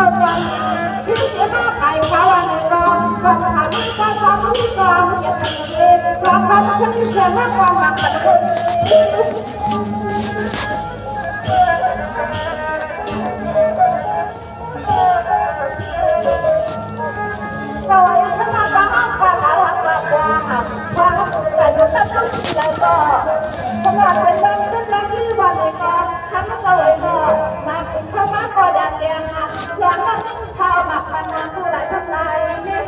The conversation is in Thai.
จ้าวันที่จะมาไปเขาวันนี้ก็วันทำก็ทำก็อย่าทำเองก็ทำฉันจะรักความรักกันคนก็ยังทำมาตั้งความรักความแต่ก็ต้องใจก็สำหรับเป็นเรื่องเรื่องที่วันนี้ก็ทำก็เลยก็มาเข้ามาก็ดังเดียงนะอย่างนั้นเข้ามาพันมาผู้หลายทำลายเนี่ย